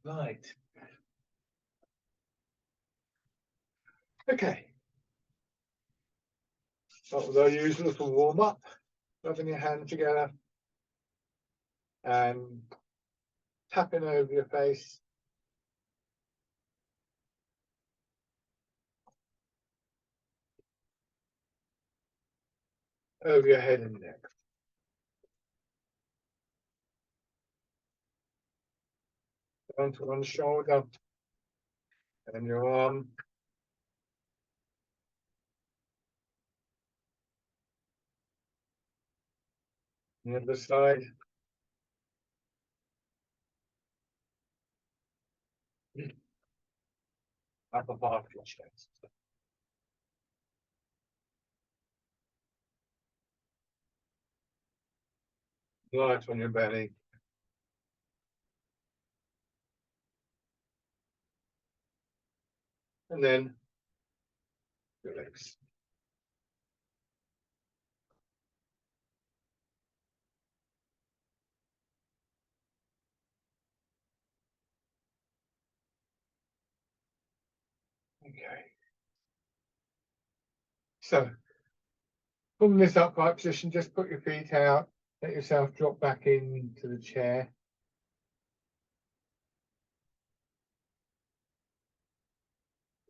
Right. Okay. Start with our usual little warm up, rubbing your hand together and tapping over your face. Over your head and neck. Down to one shoulder and your arm. The other side. Upper part of your chest. Light on your belly. And then your legs. Okay. So from this upright position, just put your feet out, let yourself drop back into the chair.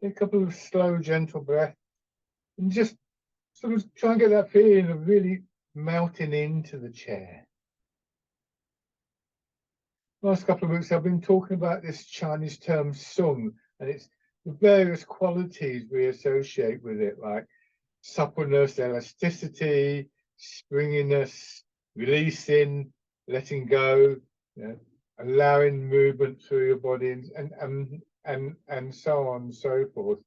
Take a couple of slow, gentle breaths and just sort of try and get that feeling of really melting into the chair. Last couple of weeks, I've been talking about this Chinese term sung, and it's the various qualities we associate with it, like suppleness, elasticity, springiness, releasing, letting go, you know, allowing movement through your body, and so on and so forth.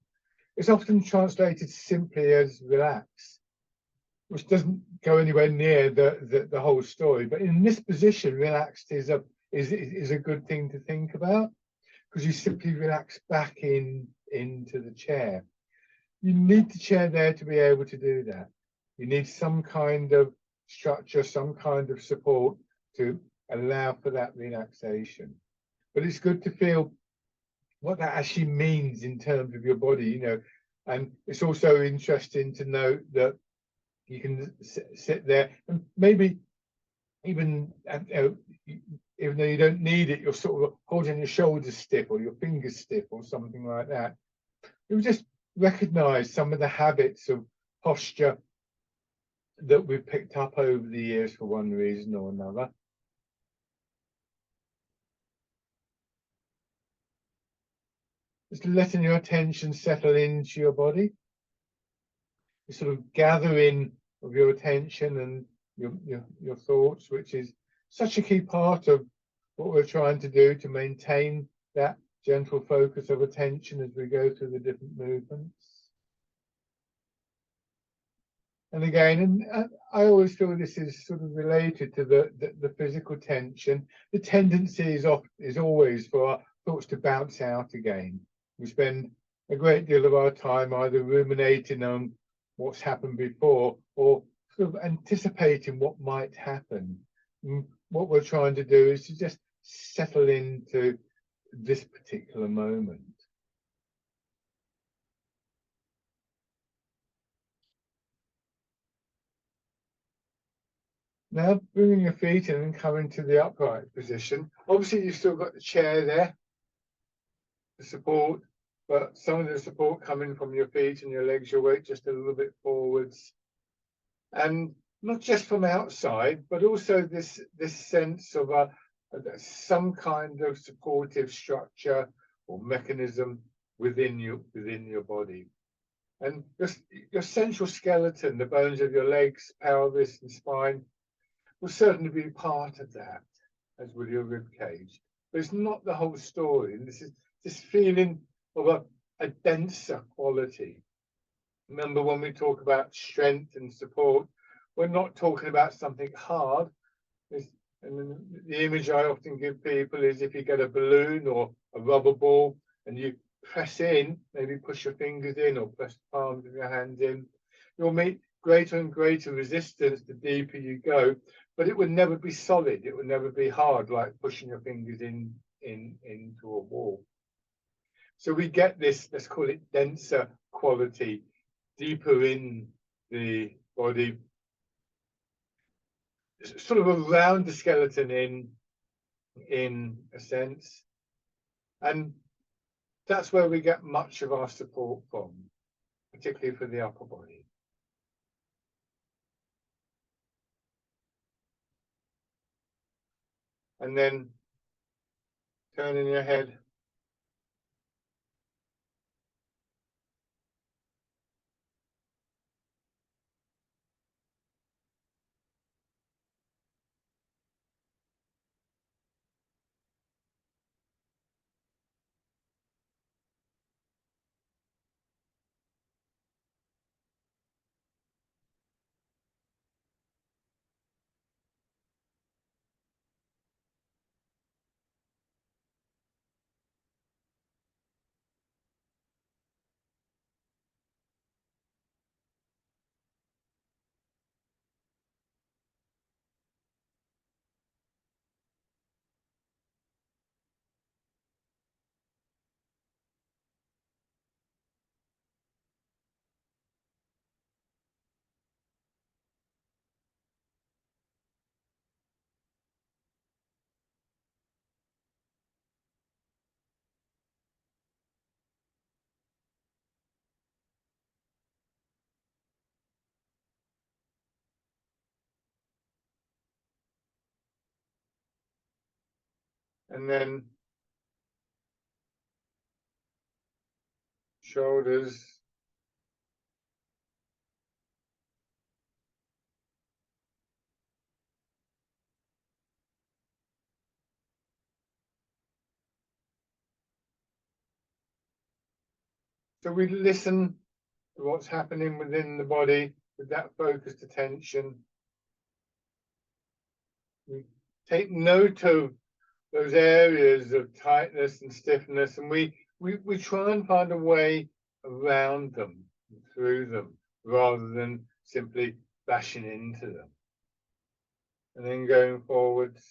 It's often translated simply as relax, which doesn't go anywhere near the whole story. But in this position, relaxed is a good thing to think about, because you simply relax back into the chair. You need the chair there to be able to do that. You need some kind of structure, some kind of support to allow for that relaxation. But it's good to feel what that actually means in terms of your body, you know. And it's also interesting to note that you can sit there and maybe even even though you don't need it, you're sort of holding your shoulders stiff or your fingers stiff or something like that. You just recognize some of the habits of posture that we've picked up over the years for one reason or another. Just letting your attention settle into your body. The sort of gathering of your attention and your thoughts, which is such a key part of what we're trying to do to maintain that gentle focus of attention as we go through the different movements. And again, and I always feel this is sort of related to the physical tension. The tendency is always for our thoughts to bounce out again. We spend a great deal of our time either ruminating on what's happened before or sort of anticipating what might happen. And what we're trying to do is to just settle into this particular moment. Now bringing your feet in and coming to the upright position. Obviously you've still got the chair there, the support, but some of the support coming from your feet and your legs, your weight just a little bit forwards. And not just from outside, but also this sense of some kind of supportive structure or mechanism within your body. And your central skeleton, the bones of your legs, pelvis, and spine, will certainly be part of that, as will your rib cage. But it's not the whole story. And this is this feeling of a denser quality. Remember, when we talk about strength and support, we're not talking about something hard. And the image I often give people is if you get a balloon or a rubber ball and you press in, maybe push your fingers in or press the palms of your hands in, you'll meet greater and greater resistance the deeper you go, but it would never be solid. It would never be hard, like pushing your fingers in into a wall. So we get this, let's call it denser quality, deeper in the body, sort of around the skeleton in a sense. And that's where we get much of our support from, particularly for the upper body. And then turning your head. And then shoulders. So we listen to what's happening within the body with that focused attention. We take note of those areas of tightness and stiffness, and we try and find a way around them, through them, rather than simply bashing into them. And then going forwards.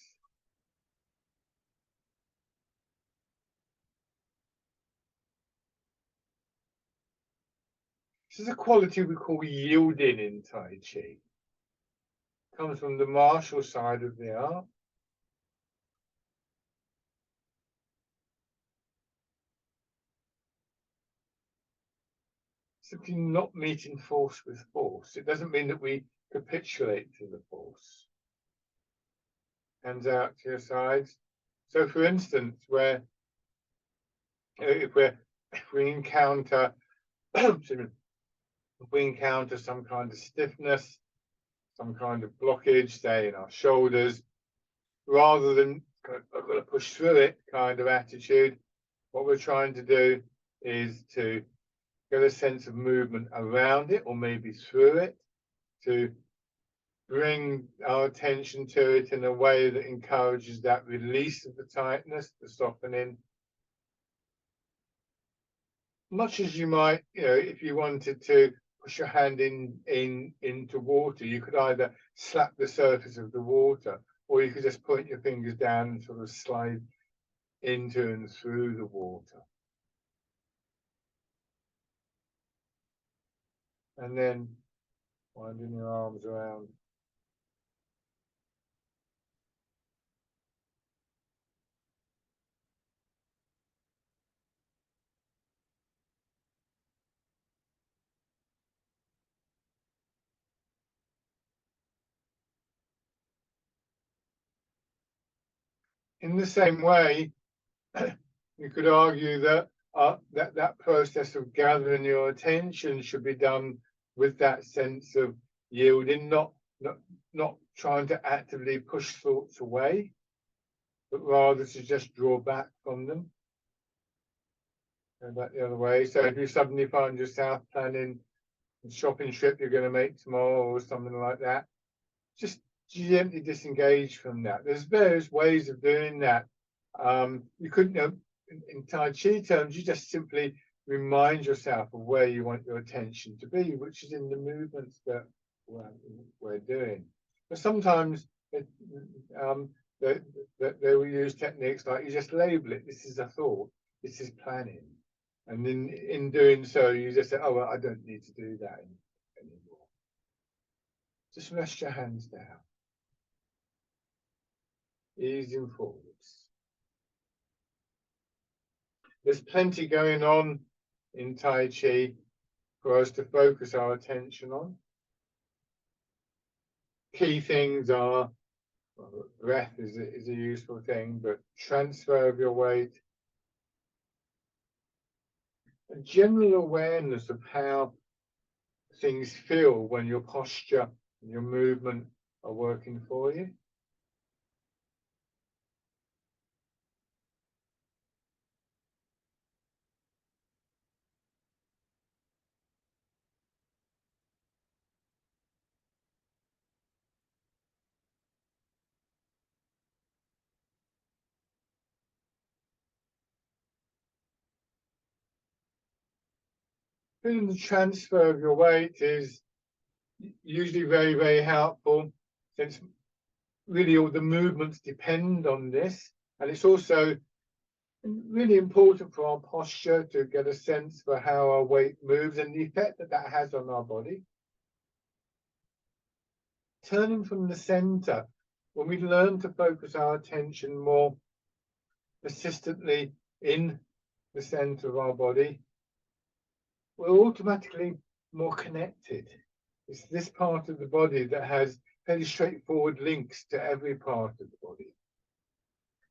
This is a quality we call yielding in Tai Chi. It comes from the martial side of the art. Simply not meeting force with force. It doesn't mean that we capitulate to the force. Hands out to your sides. So, for instance, where if we encounter if we encounter some kind of stiffness, some kind of blockage, say in our shoulders, rather than I've got to push through it kind of attitude, what we're trying to do is to get a sense of movement around it, or maybe through it, to bring our attention to it in a way that encourages that release of the tightness, the softening. Much as you might, if you wanted to push your hand into water, you could either slap the surface of the water, or you could just point your fingers down and sort of slide into and through the water. And then winding your arms around. In the same way, you could argue that that process of gathering your attention should be done with that sense of yielding, not trying to actively push thoughts away, but rather to just draw back from them. Go back the other way. So if you suddenly find yourself planning a shopping trip you're going to make tomorrow or something like that, just gently disengage from that. There's various ways of doing that. You couldn't, in Tai Chi terms, you just simply remind yourself of where you want your attention to be, which is in the movements that we're doing. But sometimes that, that they will use techniques like you just label it. This is a thought. This is planning. And in doing so, you just say, oh, well, I don't need to do that anymore. Just rest your hands down. Easing forwards. There's plenty going on in Tai Chi for us to focus our attention on. Key things are, well, breath is a useful thing, but transfer of your weight, a general awareness of how things feel when your posture and your movement are working for you. Feeling the transfer of your weight is usually very, very helpful, since really all the movements depend on this. And it's also really important for our posture to get a sense for how our weight moves and the effect that that has on our body. Turning from the center, when we learn to focus our attention more persistently in the center of our body, we're automatically more connected. It's this part of the body that has fairly straightforward links to every part of the body.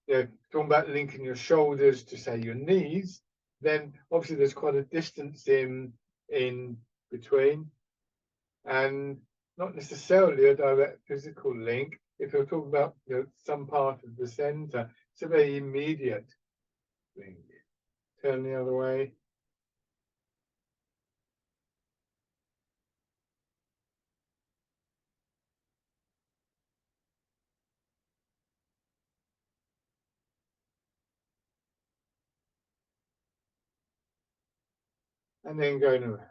You know, talking about linking your shoulders to, say, your knees, then obviously there's quite a distance in between, and not necessarily a direct physical link. If you're talking about, you know, some part of the center, it's a very immediate link. Turn the other way. And then going around.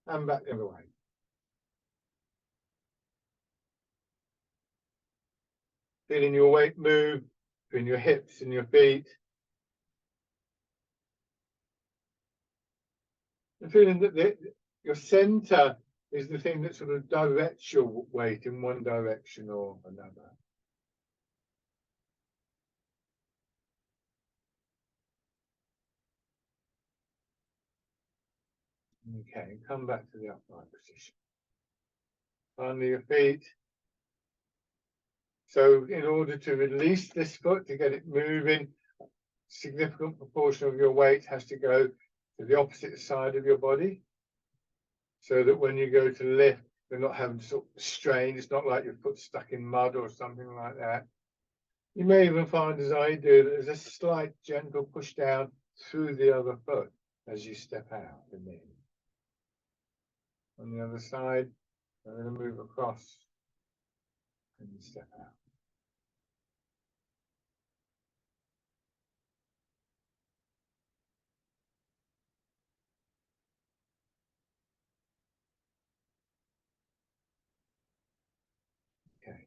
And back the other way. Feeling your weight move between your hips and your feet. And feeling that your center is the thing that sort of directs your weight in one direction or another. Okay, come back to the upright position. Under your feet. So in order to release this foot, to get it moving, a significant proportion of your weight has to go to the opposite side of your body, so that when you go to lift, you're not having to sort of strain. It's not like your foot's stuck in mud or something like that. You may even find, as I do, that there's a slight gentle push down through the other foot as you step out and in. On the other side, I'm going to move across and step out. Okay.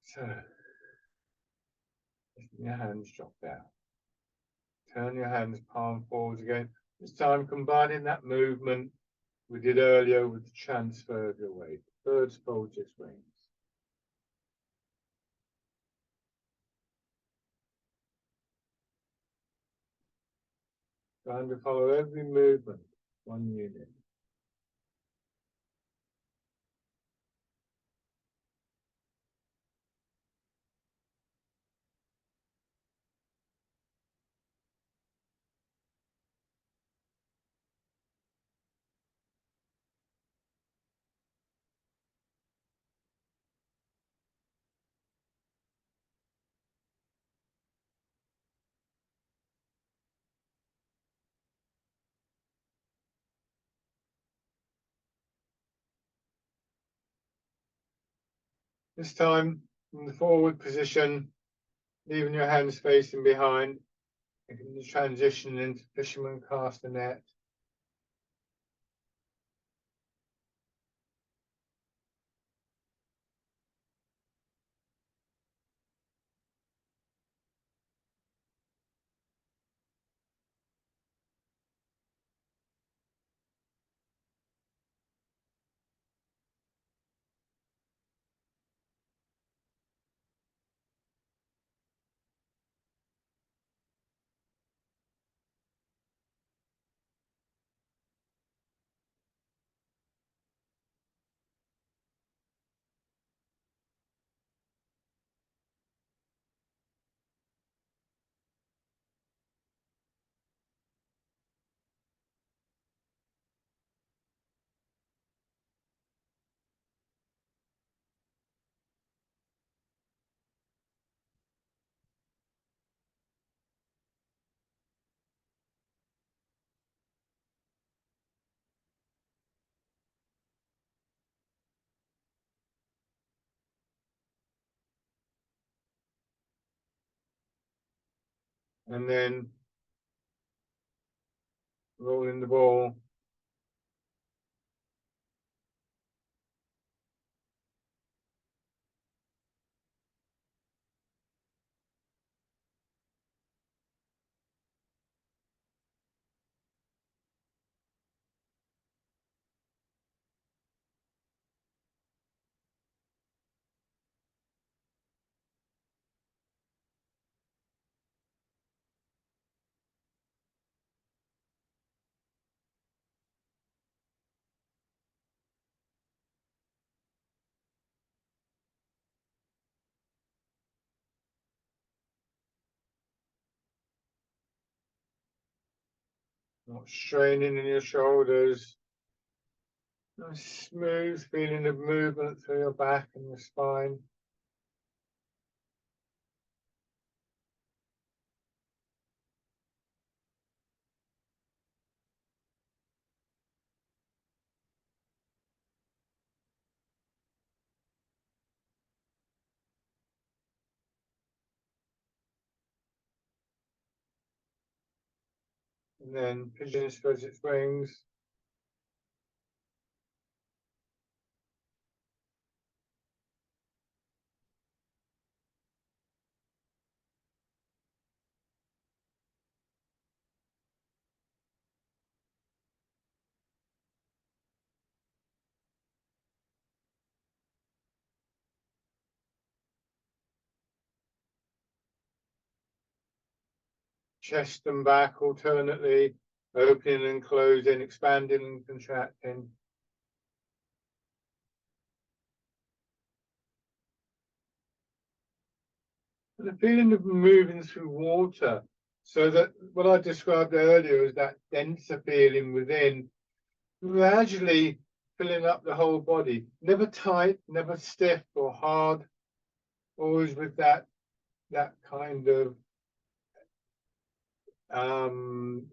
So, your hands drop down. Turn your hands palm forwards again. This time combining that movement we did earlier with the transfer of your weight. Birds fold its wings. Trying to follow every movement, one unit. This time in the forward position, leaving your hands facing behind, making the transition into fisherman castanet. And then rolling the ball. Not straining in your shoulders. Nice smooth feeling of movement through your back and your spine. And then pigeon spreads its wings. Chest and back alternately opening and closing, expanding and contracting. And the feeling of moving through water. So that what I described earlier is that denser feeling within, gradually filling up the whole body. Never tight, never stiff or hard, always with that kind of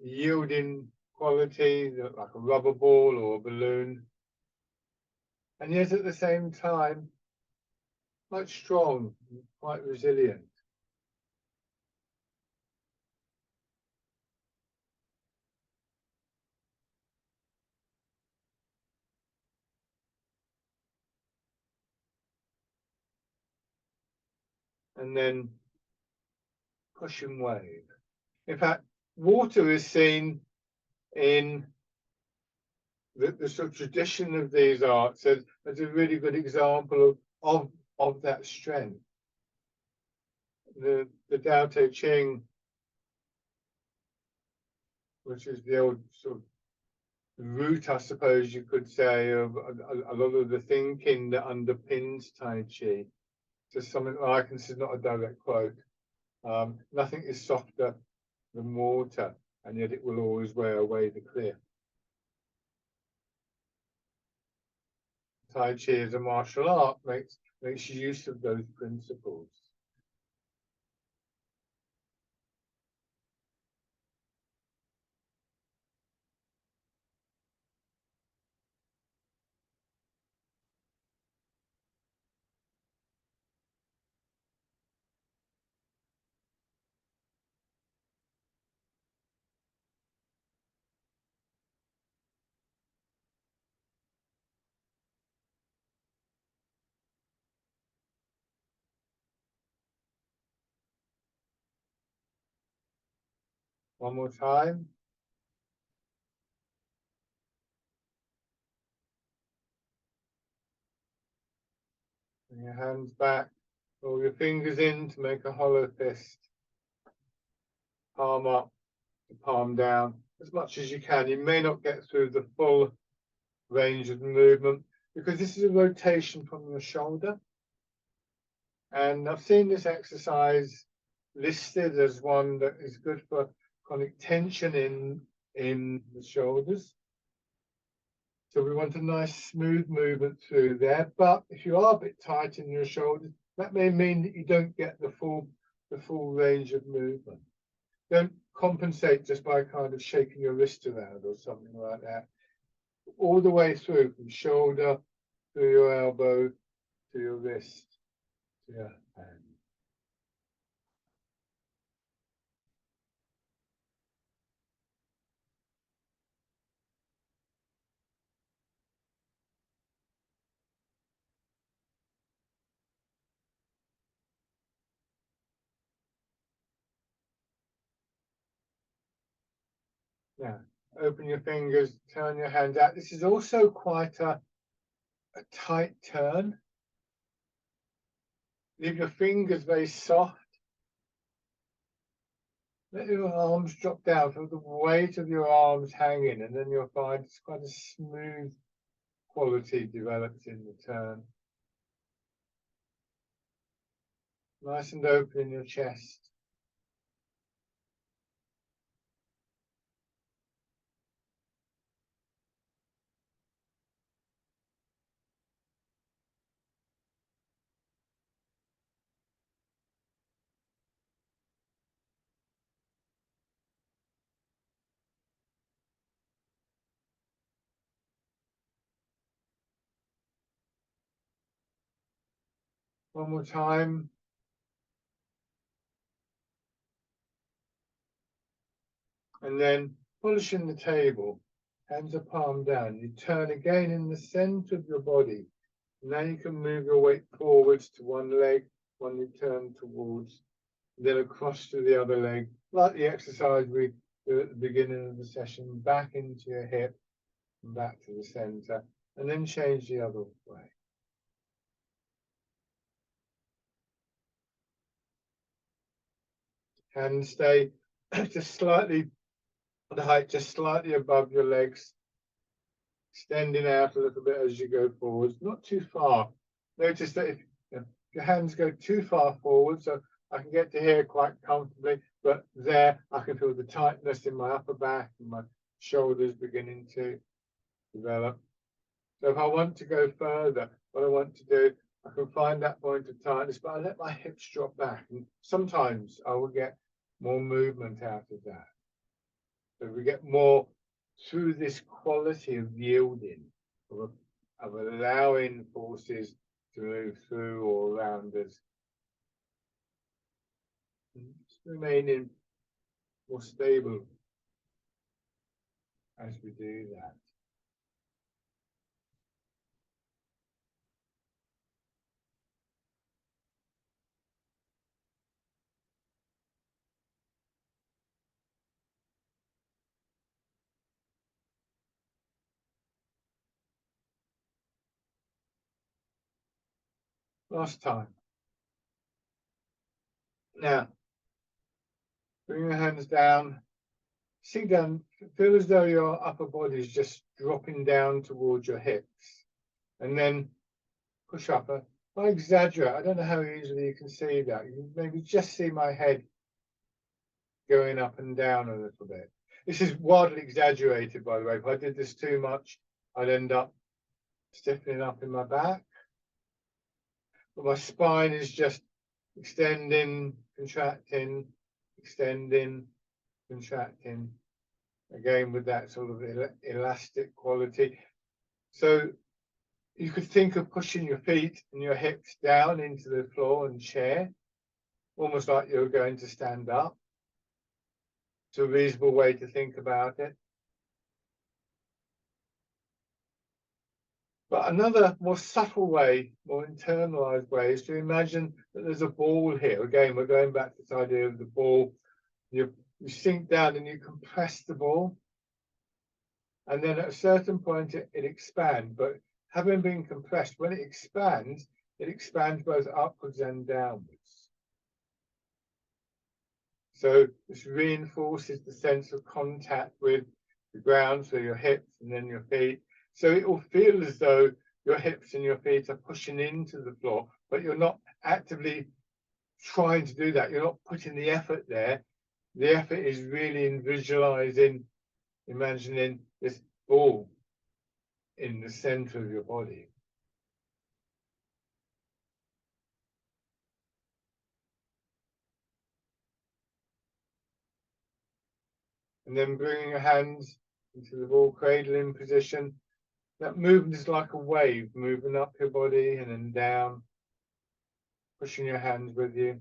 yielding quality, like a rubber ball or a balloon. And yet at the same time, quite strong, quite resilient. And then pushing wave. In fact, water is seen in the sort of tradition of these arts as a really good example of that strength. The Tao Te Ching, which is the old sort of root, I suppose you could say, of a lot of the thinking that underpins Tai Chi. Just something like, and this is not a direct quote, nothing is softer than water, and yet it will always wear away the cliff. Tai Chi as a martial art makes use of those principles. One more time. Bring your hands back. Roll your fingers in to make a hollow fist. Palm up, palm down, as much as you can. You may not get through the full range of movement because this is a rotation from your shoulder. And I've seen this exercise listed as one that is good for chronic tension in the shoulders. So we want a nice smooth movement through there. But if you are a bit tight in your shoulders, that may mean that you don't get the full range of movement. Don't compensate just by kind of shaking your wrist around or something like that. All the way through, from shoulder to your elbow to your wrist to your hand. Now, open your fingers, turn your hands out. This is also quite a tight turn. Leave your fingers very soft. Let your arms drop down, feel the weight of your arms hanging, and then you'll find it's quite a smooth quality develops in the turn. Nice and open in your chest. One more time. And then polishing the table, hands are palm down. You turn again in the center of your body. Now you can move your weight forwards to one leg, one you turn towards, then across to the other leg, like the exercise we do at the beginning of the session, back into your hip and back to the center, and then change the other way. Hands stay just slightly, the height just slightly above your legs, extending out a little bit as you go forwards, not too far. Notice that if your hands go too far forward, so I can get to here quite comfortably, but there I can feel the tightness in my upper back and my shoulders beginning to develop. So if I want to go further, what I want to do, I can find that point of tightness, but I let my hips drop back, and sometimes I will get more movement out of that. So we get more through this quality of yielding, of allowing forces to move through or around us. Just remaining more stable as we do that. Last time. Now, bring your hands down. Sink down. Feel as though your upper body is just dropping down towards your hips. And then push up. I exaggerate. I don't know how easily you can see that. You can maybe just see my head going up and down a little bit. This is wildly exaggerated, by the way. If I did this too much, I'd end up stiffening up in my back. But my spine is just extending, contracting, extending, contracting. Again, with that sort of elastic quality. So you could think of pushing your feet and your hips down into the floor and chair, almost like you're going to stand up. It's a reasonable way to think about it. But another more subtle way, more internalized way, is to imagine that there's a ball here. Again, we're going back to this idea of the ball. You're you sink down and you compress the ball. And then at a certain point, it expands. But having been compressed, when it expands both upwards and downwards. So this reinforces the sense of contact with the ground, so your hips and then your feet. So it will feel as though your hips and your feet are pushing into the floor, but you're not actively trying to do that. You're not putting the effort there. The effort is really in visualizing, imagining this ball in the center of your body. And then bringing your hands into the ball cradling position. That movement is like a wave moving up your body and then down, pushing your hands with you.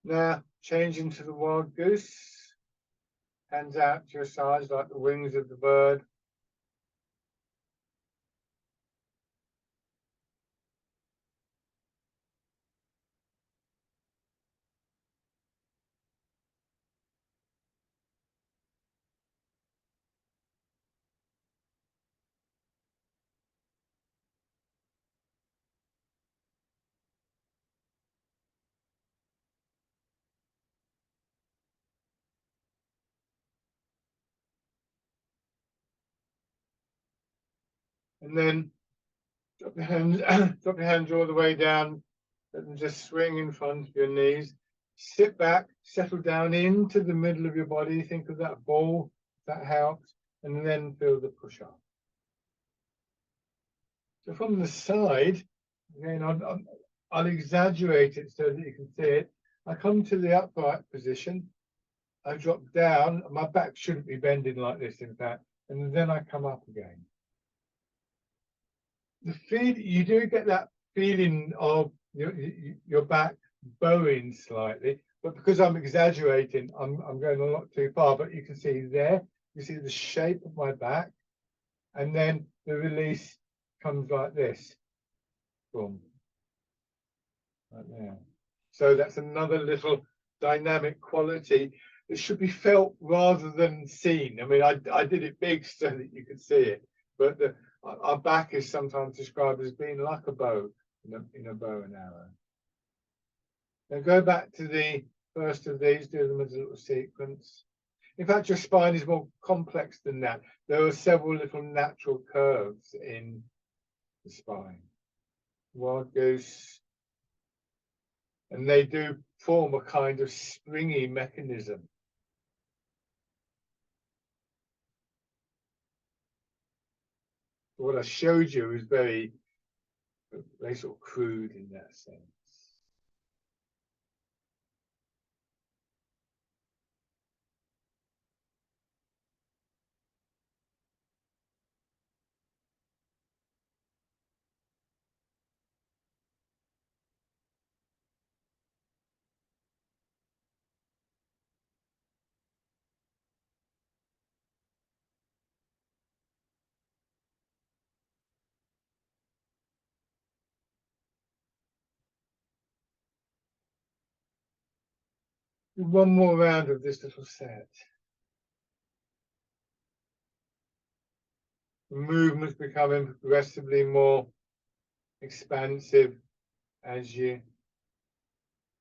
Now, changing to the wild goose. Hands out to your sides like the wings of the bird. And then drop your hands, drop your hands all the way down. Let them just swing in front of your knees. Sit back, settle down into the middle of your body. Think of that ball, that helps. And then feel the push up. So from the side, again, I'll exaggerate it so that you can see it. I come to the upright position. I drop down. My back shouldn't be bending like this, in fact. And then I come up again. The feel, you do get that feeling of your back bowing slightly, but because I'm exaggerating, I'm going a lot too far. But you can see there, you see the shape of my back, and then the release comes like this. Boom. Right there. So that's another little dynamic quality that should be felt rather than seen. I mean, I did it big so that you could see it, but our back is sometimes described as being like a bow in a bow and arrow. Now go back to the first of these, do them as a little sequence. In fact, your spine is more complex than that. There are several little natural curves in the spine. Wild goose. And they do form a kind of springy mechanism. What I showed you is very sort of crude in that sense. One more round of this little set. The movement's becoming progressively more expansive as you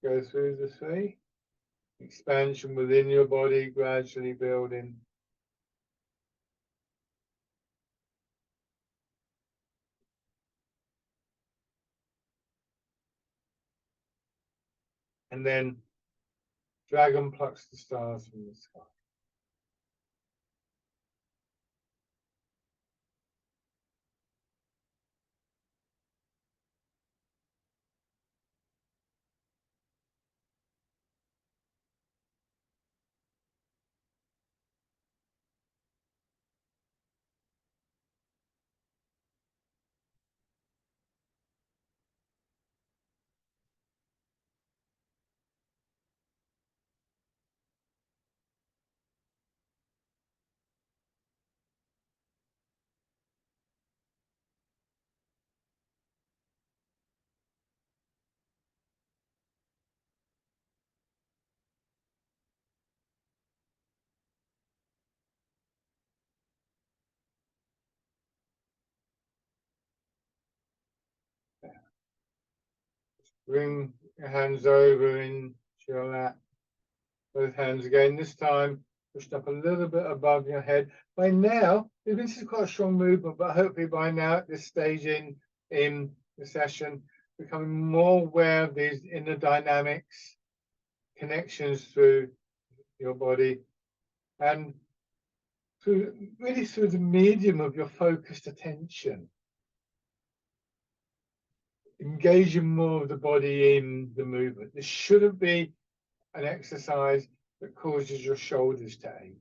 go through the three. Expansion within your body gradually building. And then dragon plucks the stars from the sky. Bring your hands over into your lap. Both hands again. This time pushed up a little bit above your head. By now, this is quite a strong movement, but hopefully by now at this stage in the session, becoming more aware of these inner dynamics, connections through your body, and through the medium of your focused attention. Engaging more of the body in the movement. This shouldn't be an exercise that causes your shoulders to ache.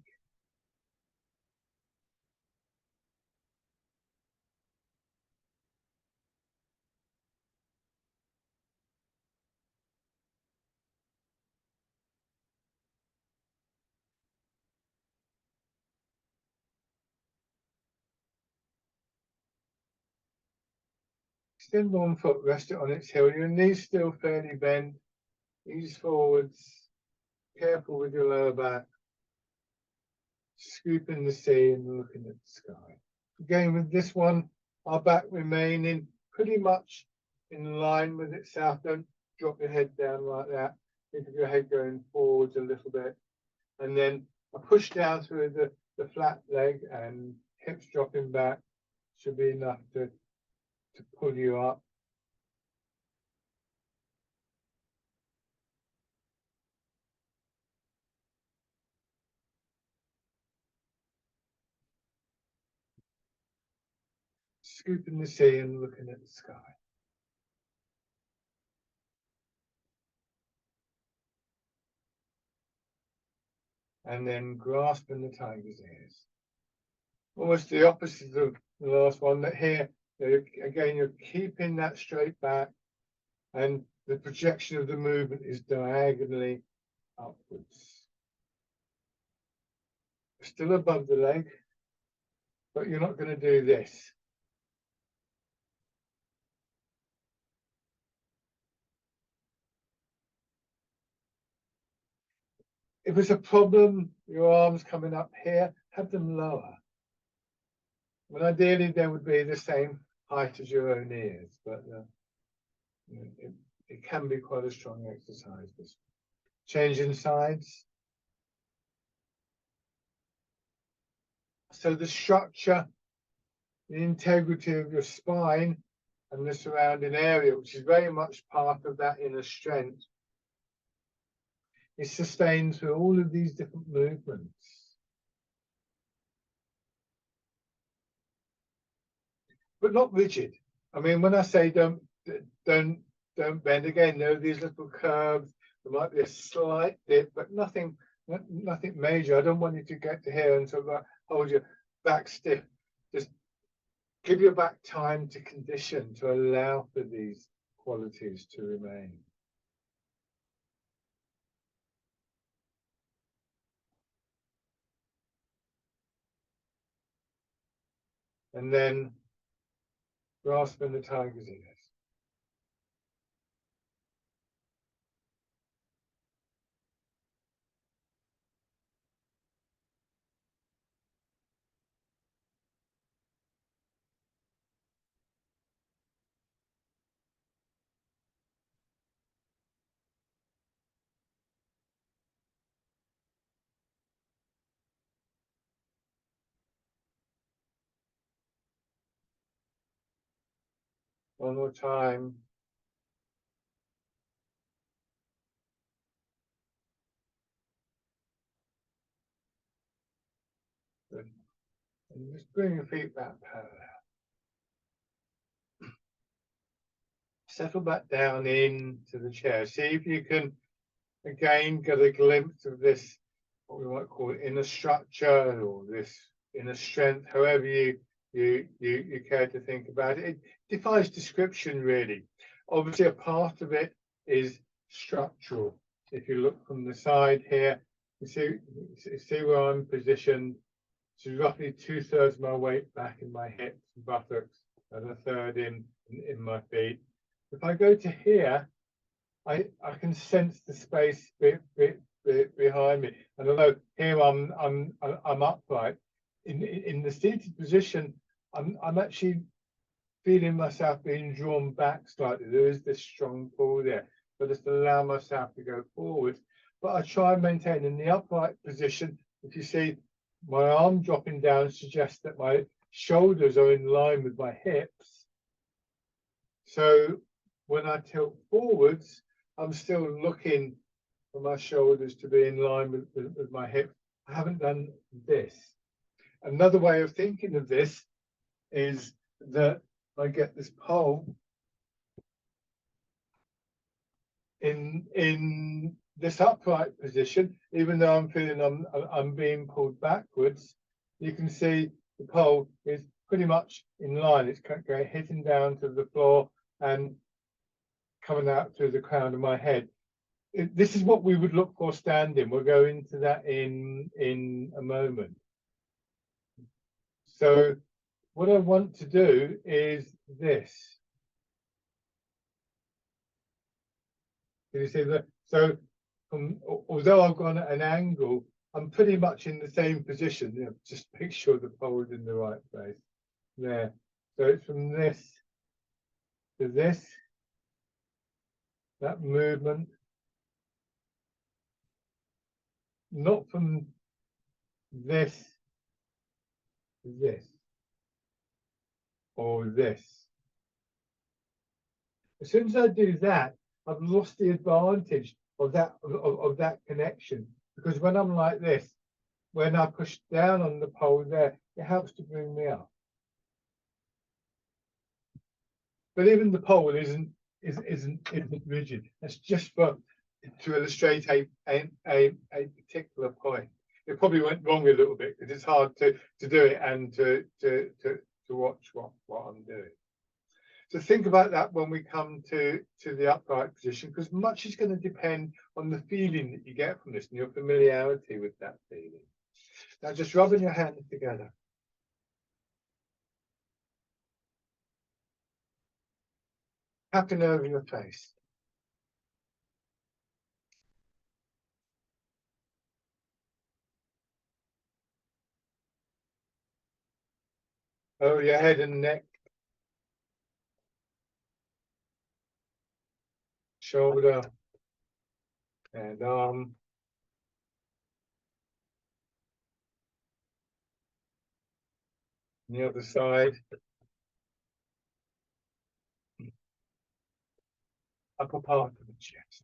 Extend one foot, rest it on its heel. Your knees still fairly bent. Ease forwards. Careful with your lower back. Scooping the sea and looking at the sky. Again, with this one, our back remaining pretty much in line with itself. Don't drop your head down like that. Think of your head going forwards a little bit. And then a push down through the flat leg and hips dropping back should be enough to pull you up. Scooping the sea and looking at the sky. And then grasping the tiger's ears. Almost the opposite of the last one, that here, again, you're keeping that straight back and the projection of the movement is diagonally upwards. Still above the leg, but you're not going to do this. If it's a problem, your arms coming up here, have them lower. Well, ideally, they would be the same height as your own ears, but it can be quite a strong exercise. Changing sides. So the structure, the integrity of your spine and the surrounding area, which is very much part of that inner strength, is sustained through all of these different movements. But not rigid. I mean, when I say don't bend, again, there are these little curves. There might be a slight dip, but nothing major. I don't want you to get to here and sort of hold your back stiff. Just give your back time to condition, to allow for these qualities to remain. And then grasping the tiger's ears. One more time. Good. And just bring your feet back parallel. Settle back down into the chair. See if you can, again, get a glimpse of this, what we might call inner structure or this inner strength, however you care to think about it. It defies description, really. Obviously, a part of it is structural. If you look from the side here, you see where I'm positioned. So roughly 2/3 of my weight back in my hips and buttocks, and 1/3 in my feet. If I go to here, I can sense the space behind me. And although here I'm upright, in the seated position, I'm actually feeling myself being drawn back slightly. There is this strong pull there, but just allow myself to go forward. But I try and maintain in the upright position. If you see my arm dropping down, suggests that my shoulders are in line with my hips. So when I tilt forwards, I'm still looking for my shoulders to be in line with my hips. I haven't done this. Another way of thinking of this is that I get this pole in this upright position, even though I'm feeling I'm being pulled backwards. You can see the pole is pretty much in line. It's hitting down to the floor and coming out through the crown of my head. This is what we would look for standing. We'll go into that in a moment. So what I want to do is this. Can you see that? So although I've gone at an angle, I'm pretty much in the same position. You know, just make sure the pole is in the right place. There. So it's from this to this. That movement. Not from this to this. Or this. As soon as I do that, I've lost the advantage of that connection, because when I'm like this, when I push down on the pole there, it helps to bring me up. But even the pole isn't rigid. That's just to illustrate a particular point. It probably went wrong a little bit because it's hard to do it and to watch what I'm doing. So think about that when we come to the upright position, because much is going to depend on the feeling that you get from this and your familiarity with that feeling. Now just rubbing your hands together. Tapping over your face. Over your head and neck. Shoulder and arm. The other side. Upper part of the chest.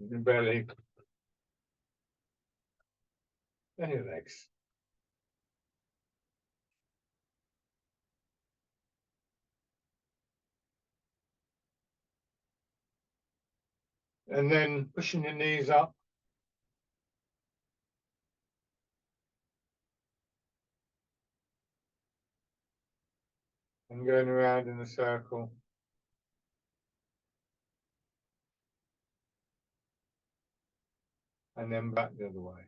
The belly. And your legs. And then pushing your knees up. And going around in a circle. And then back the other way.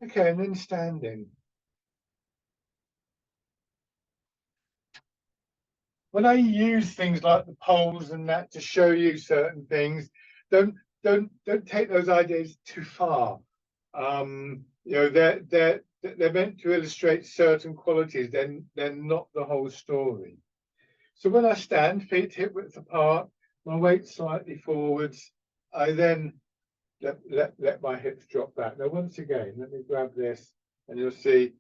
Okay, and then standing. When I use things like the poles and that to show you certain things, don't take those ideas too far. You know, they're meant to illustrate certain qualities. Then they're not the whole story. So when I stand, feet hip width apart, my weight slightly forwards, I then let my hips drop back. Now, once again, let me grab this, and you'll see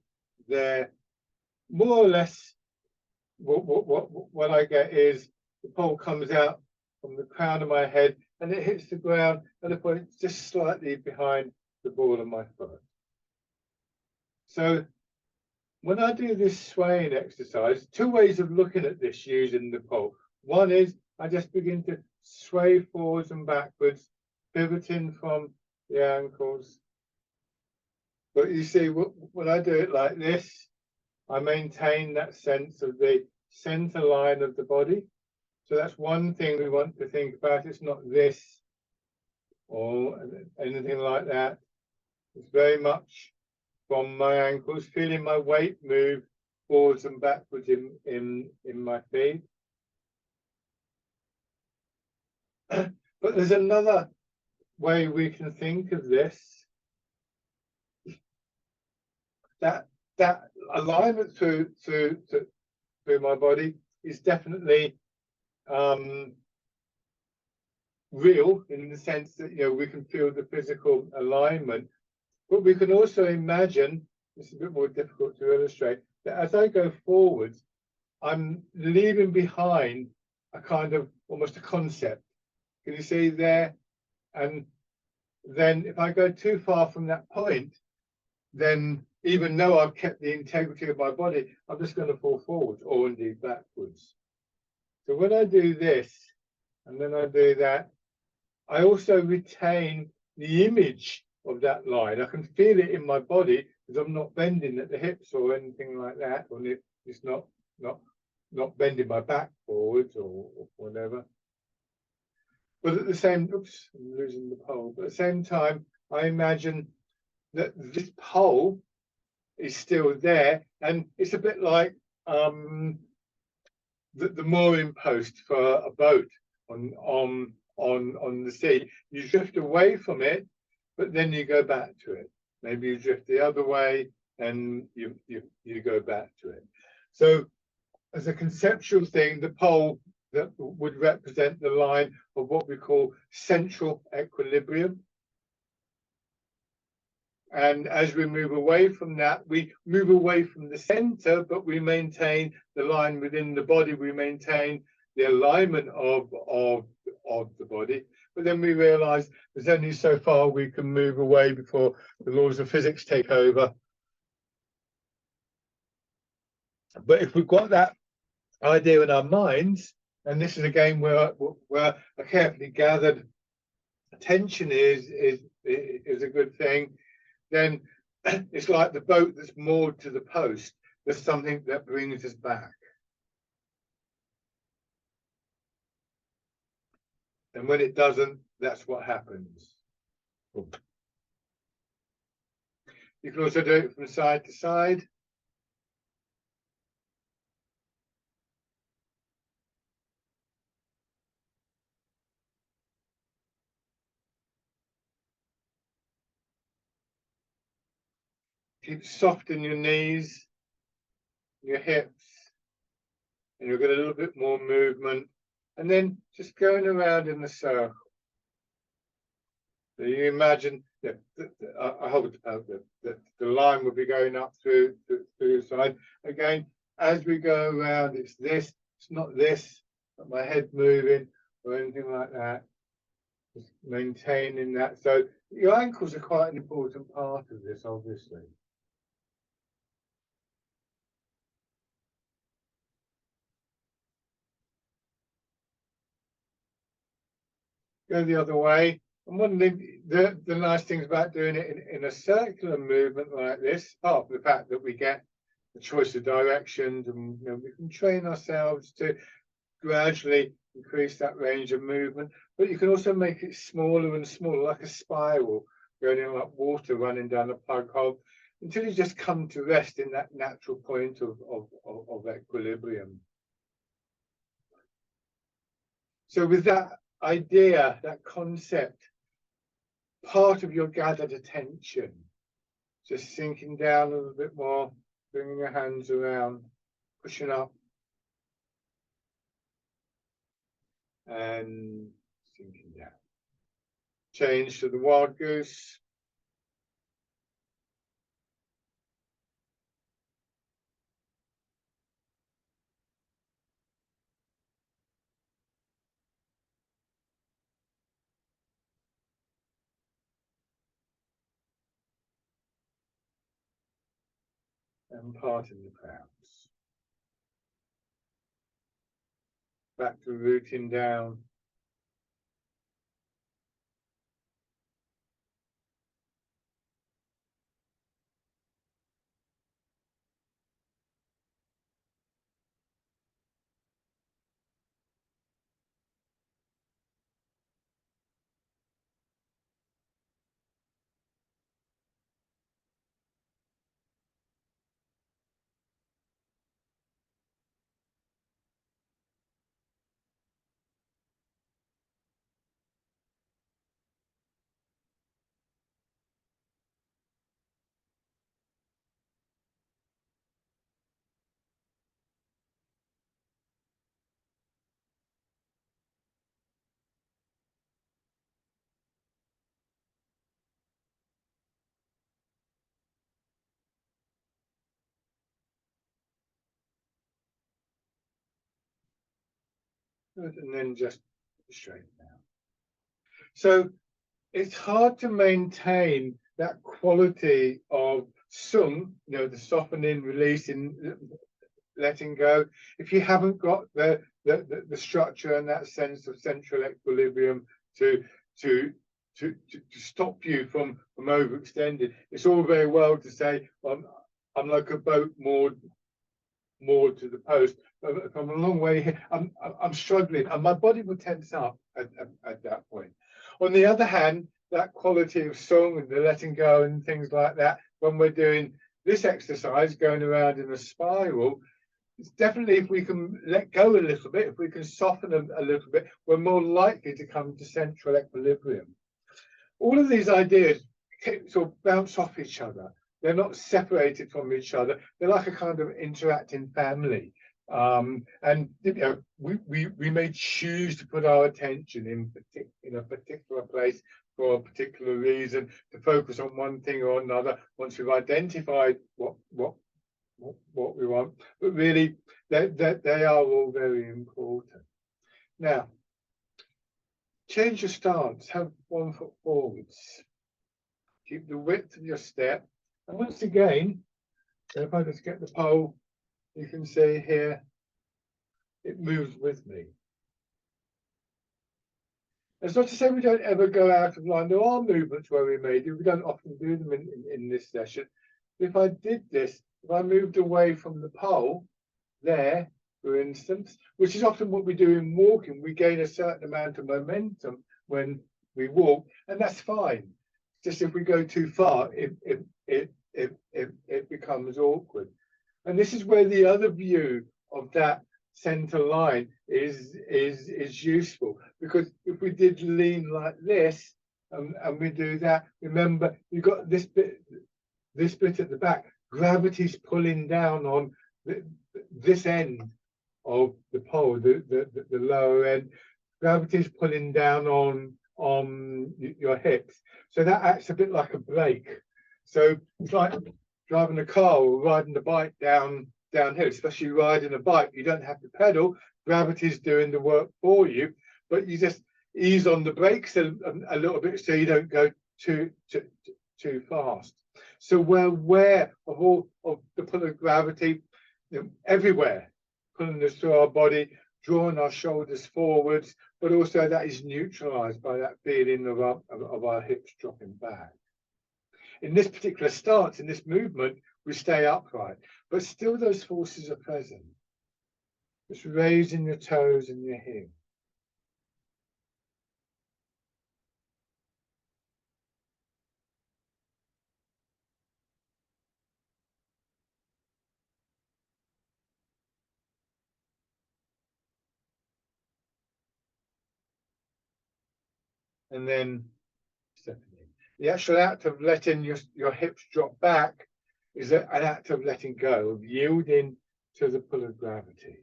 there, more or less, what I get is the pole comes out from the crown of my head and it hits the ground at a point just slightly behind the ball of my foot. So when I do this swaying exercise, two ways of looking at this using the pole. One is I just begin to sway forwards and backwards, pivoting from the ankles. But you see, when I do it like this, I maintain that sense of the center line of the body. So that's one thing we want to think about. It's not this or anything like that. It's very much from my ankles, feeling my weight move forwards and backwards in my feet. But there's another way we can think of this, that alignment through my body is definitely real, in the sense that, you know, we can feel the physical alignment, but we can also imagine, it's a bit more difficult to illustrate, that as I go forward, I'm leaving behind a kind of almost a concept. Can you see there? And then if I go too far from that point, then even though I've kept the integrity of my body, I'm just going to fall forward or indeed backwards. So when I do this and then I do that, I also retain the image of that line. I can feel it in my body because I'm not bending at the hips or anything like that, or it's not bending my back forwards or whatever. But at the same, oops, I'm losing the pole. But at the same time, I imagine that this pole is still there, and it's a bit like the mooring post for a boat on the sea. You drift away from it, but then you go back to it. Maybe you drift the other way and you go back to it. So as a conceptual thing, the pole that would represent the line of what we call central equilibrium. And as we move away from that, we move away from the center, but we maintain the line within the body. We maintain the alignment of the body. But then we realize there's only so far we can move away before the laws of physics take over. But if we've got that idea in our minds, and this is again where a carefully gathered attention is a good thing, then it's like the boat that's moored to the post. There's something that brings us back. And when it doesn't, that's what happens. You can also do it from side to side. Keep soft in your knees, your hips, and you'll get a little bit more movement. And then just going around in the circle. So you imagine that I hold that the line will be going up through the side. Again, as we go around, it's this, it's not this, not my head moving or anything like that. Just maintaining that. So your ankles are quite an important part of this, obviously. Go the other way. And one of the nice things about doing it in a circular movement like this, apart from the fact that we get the choice of directions, and you know, we can train ourselves to gradually increase that range of movement, but you can also make it smaller and smaller, like a spiral going in, like water running down a plug hole, until you just come to rest in that natural point of equilibrium. So with that idea, that concept, part of your gathered attention, just sinking down a little bit more, bringing your hands around, pushing up, and sinking down. Change to the wild goose. And parting the crowds. Back to rooting down. Good, and then just straighten out. So it's hard to maintain that quality of sung, the softening, releasing, letting go, if you haven't got the structure and that sense of central equilibrium to to to stop you from overextending. It's all very well to say, I'm like a boat moored to the post. I'm a long way here. I'm struggling, and my body will tense up at that point. On the other hand, that quality of song and the letting go and things like that, when we're doing this exercise, going around in a spiral, it's definitely, if we can let go a little bit, if we can soften a little bit, we're more likely to come to central equilibrium. All of these ideas sort of bounce off each other. They're not separated from each other. They're like a kind of interacting family. And we may choose to put our attention in a particular place for a particular reason, to focus on one thing or another once we've identified what we want. But really, they are all very important. Now, change your stance. Have 1 foot forwards. Keep the width of your step. And once again, if I just get the pole, you can see here, it moves with me. It's not to say we don't ever go out of line. There are movements where we may do. We don't often do them in this session. But if I did this, if I moved away from the pole there, for instance, which is often what we do in walking, we gain a certain amount of momentum when we walk, and that's fine. Just if we go too far, it becomes awkward. And this is where the other view of that center line is useful, because if we did lean like this and we do that, remember you've got this bit at the back. Gravity's pulling down on this end of the pole, the lower end. Gravity's pulling down on your hips, so that acts a bit like a brake. So it's like driving a car or riding a bike downhill, especially riding a bike. You don't have to pedal. Gravity's doing the work for you, but you just ease on the brakes a little bit so you don't go too fast. So we're aware of all of the pull of gravity, everywhere, pulling us through our body, drawing our shoulders forwards, but also that is neutralized by that feeling of our hips dropping back. In this particular stance, in this movement, we stay upright, but still those forces are present. Just raising your toes and your heel. And then stepping in. The actual act of letting your hips drop back is an act of letting go, of yielding to the pull of gravity.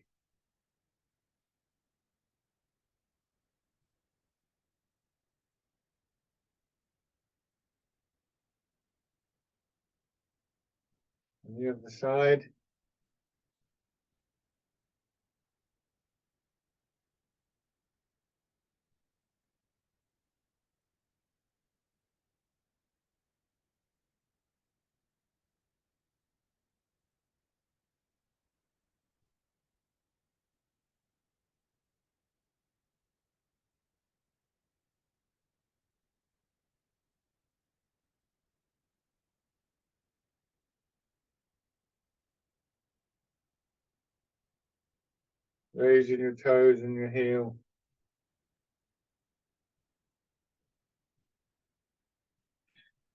On the other side. Raising your toes and your heel.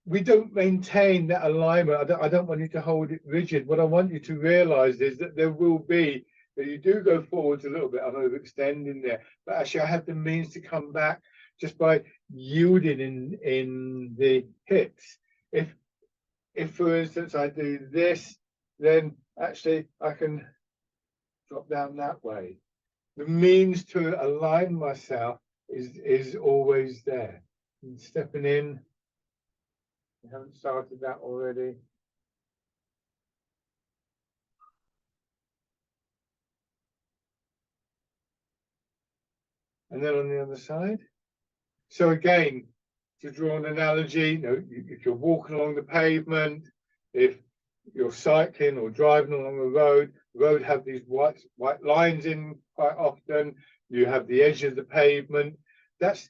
We don't maintain that alignment. I don't want you to hold it rigid. What I want you to realize is that there will be, that you do go forwards a little bit. I'm overextending there, but actually I have the means to come back just by yielding in the hips. If for instance I do this, then actually I can drop down that way. The means to align myself is always there. And stepping in. We haven't started that already. And then on the other side. So again, to draw an analogy, you know, if you're walking along the pavement, if you're cycling or driving along the road have these white lines in quite often. You have the edge of the pavement. That's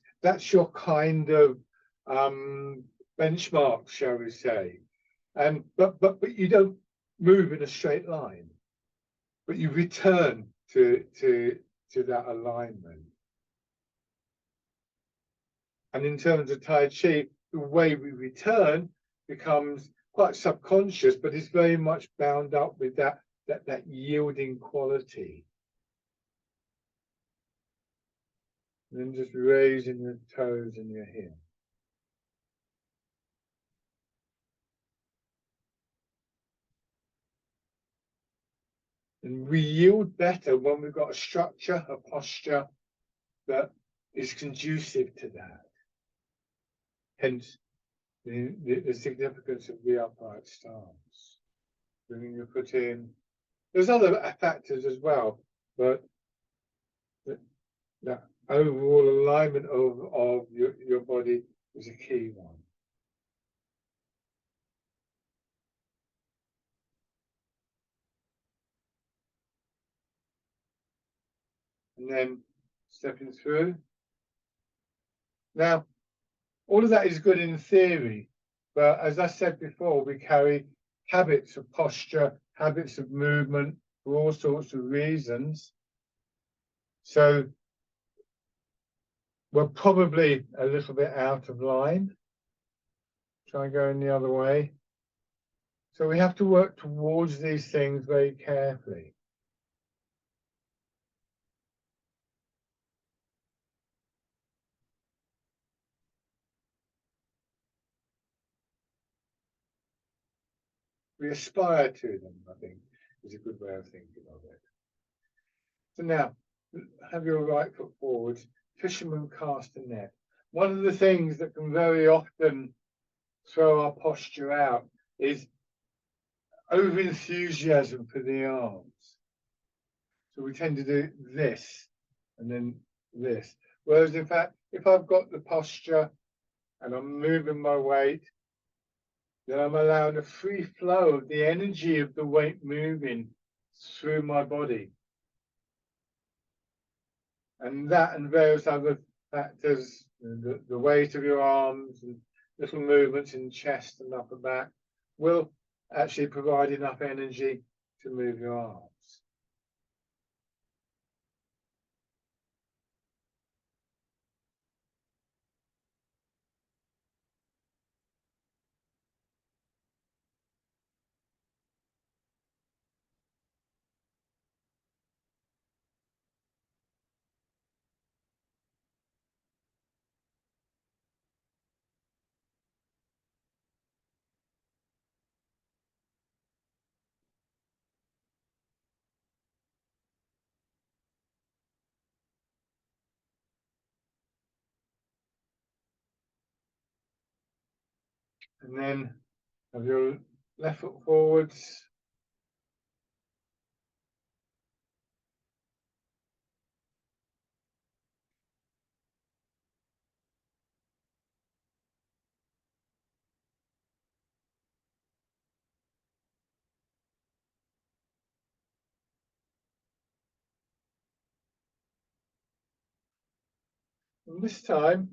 your kind of benchmark, shall we say? And but you don't move in a straight line, but you return to that alignment. And in terms of Tai Chi, the way we return becomes quite subconscious, but it's very much bound up with that yielding quality. And then just raising your toes and your heel. And we yield better when we've got a structure, a posture that is conducive to that. Hence, the significance of the upright stance. Bringing your foot in. There's other factors as well, but that overall alignment of your body is a key one. And then stepping through. Now, all of that is good in theory, but as I said before, we carry habits of posture, habits of movement for all sorts of reasons. So we're probably a little bit out of line. Try going the other way. So we have to work towards these things very carefully. We aspire to them, I think, is a good way of thinking of it. So now, have your right foot forward, fisherman cast a net. One of the things that can very often throw our posture out is over-enthusiasm for the arms. So we tend to do this and then this. Whereas in fact, if I've got the posture and I'm moving my weight, then I'm allowing a free flow of the energy of the weight moving through my body. And that and various other factors, the weight of your arms and little movements in chest and upper back will actually provide enough energy to move your arms. And then have your left foot forwards. And this time,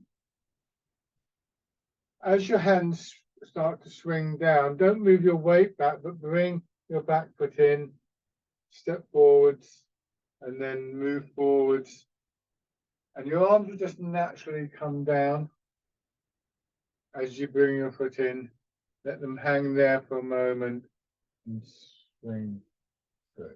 as your hands start to swing down, don't move your weight back, but bring your back foot in, step forwards, and then move forwards. And your arms will just naturally come down as you bring your foot in. Let them hang there for a moment and swing through.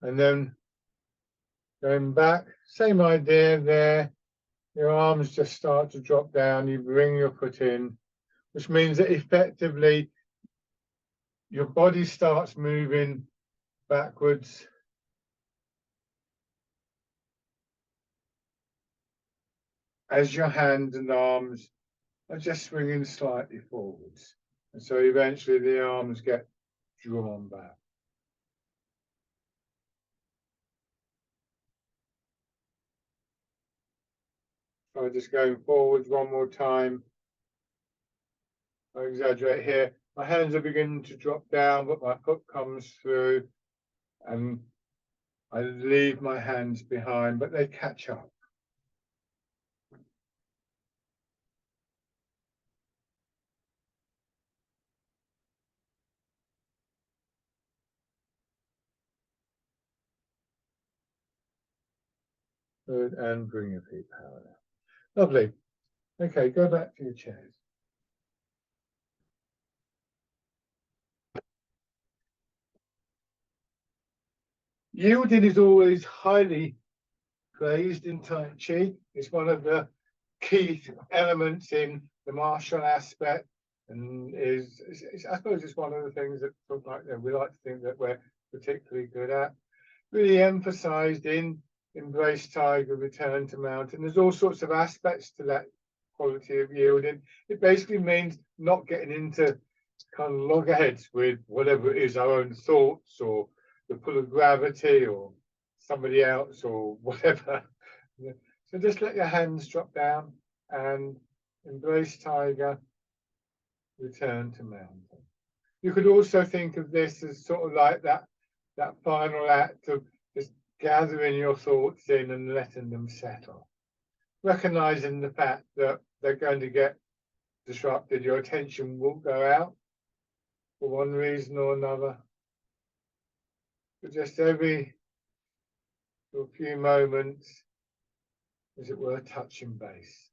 And then going back, same idea there. Your arms just start to drop down. You bring your foot in, which means that effectively your body starts moving backwards. As your hands and arms are just swinging slightly forwards. And so eventually the arms get drawn back. So just going forwards one more time. I exaggerate here. My hands are beginning to drop down, but my foot comes through and I leave my hands behind, but they catch up. Good, and bring your feet parallel. Lovely. Okay, go back to your chairs. Yielding is always highly praised in Tai Chi. It's one of the key elements in the martial aspect, and I suppose it's one of the things that we like to think that we're particularly good at. Really emphasized in Embrace Tiger, Return to Mountain. There's all sorts of aspects to that quality of yielding. It basically means not getting into kind of loggerheads with whatever it is, our own thoughts or the pull of gravity or somebody else or whatever. So just let your hands drop down and embrace tiger, return to mountain. You could also think of this as sort of like that final act of just gathering your thoughts in and letting them settle. Recognizing the fact that they're going to get disrupted, your attention will go out for one reason or another. But just every few moments, as it were, touching base.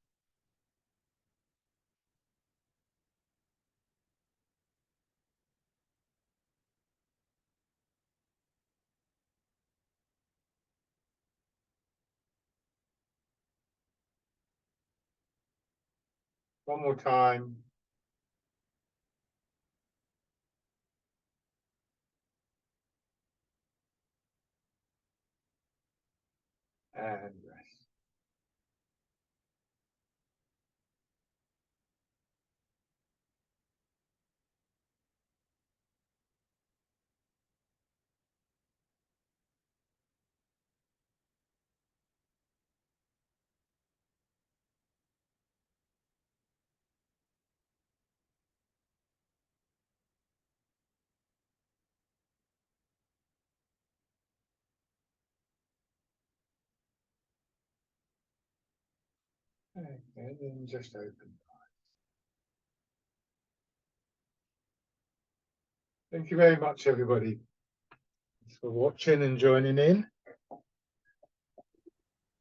One more time. And rest. Okay, and then just open. Thank you very much, everybody, for watching and joining in.